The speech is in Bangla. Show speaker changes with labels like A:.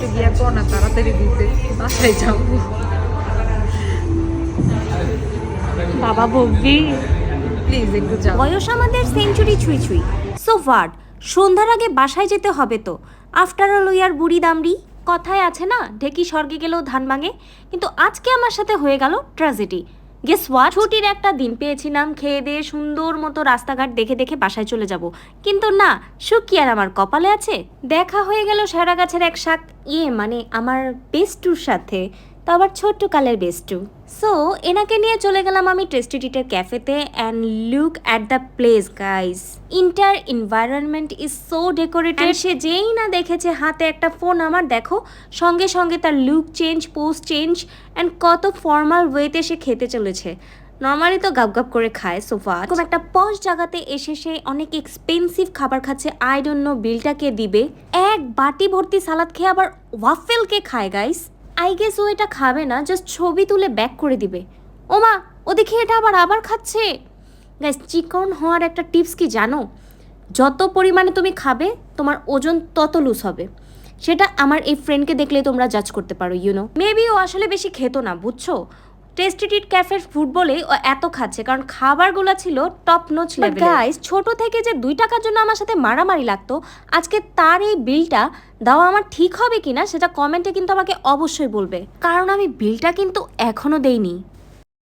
A: একটু গিয়ে কর না, তাড়াতাড়ি দিতে, বাসায় যাবো।
B: বাবা বকবি,
A: প্লিজ একটু যাও।
B: বয়স আমাদের সেঞ্চুরি ছুঁই ছুঁই। সো হোয়াট, সন্ধ্যার আগে বাসায় যেতে হবে তো। আফটার অল উই আর বুড়ি দামড়ি। কথায় আছে না, ঢেকি স্বর্গে গেলেও ধান ভাঙে। কিন্তু আজকে আমার সাথে হয়ে গেল ট্র্যাজেডি। গেস হোয়াট, ছুটির একটা দিন পেয়েছিলাম, খেয়ে দিয়ে সুন্দর মতো রাস্তাঘাট দেখে দেখে বাসায় চলে যাব। কিন্তু না, সুখ কি আর আমার কপালে আছে? দেখা হয়ে গেল সারা গাছের এক শাক, মানে আমার বেস্টুর সাথে, তো আবার ছোট্ট কালের বেস্টু। সো এনাকে নিয়ে চলে গেলাম আমি টেস্টি টিটের ক্যাফেতে and look at the place guys. Inter environment is so decorated. সে যেই না দেখেছে হাতে একটা ফোন আমার, দেখো সঙ্গে সঙ্গে তার look change, post change and কত ফর্মাল ওয়েতে সে খেতে চলেছে। নর্মালি তো গাব গাব করে খায় সোফা, এরকম একটা পশ জায়গাতে এসে সে অনেক এক্সপেন্সিভ খাবার খাচ্ছে। আই ডোন্ট নো বিলটা কে দিবে। এক বাটি ভর্তি সালাদ খেয়ে আবার ওয়াফেলকে খায় গাইস। আই গেস ও এটা খাবে না, জাস্ট ছবি তুলে ব্যাক করে দিবে। ওমা, ও দেখি এটা আবার খাচ্ছে। গাইস, চিকন হওয়ার একটা টিপস কি জানো? যত পরিমাণে তুমি খাবে তোমার ওজন তত লুজ হবে। সেটা আমার এই ফ্রেন্ডকে দেখলে তোমরা জাজ করতে পারো। মেবি ও আসলে বেশি খেতো না, বুঝছো? টেস্টি টিট ক্যাফের ফুড বলেই ও এত খাচ্ছে, কারণ খাবারগুলো ছিল টপ নোচ লেভেল। গাইস, ছোট থেকে যে 2 টাকার জন্য আমার সাথে মারামারি লাগতো, আজকে তার এই বিলটা দেওয়া আমার ঠিক হবে কিনা সেটা কমেন্টে কিন্তু আমাকে অবশ্যই বলবে, কারণ আমি বিলটা কিন্তু এখনো দেইনি।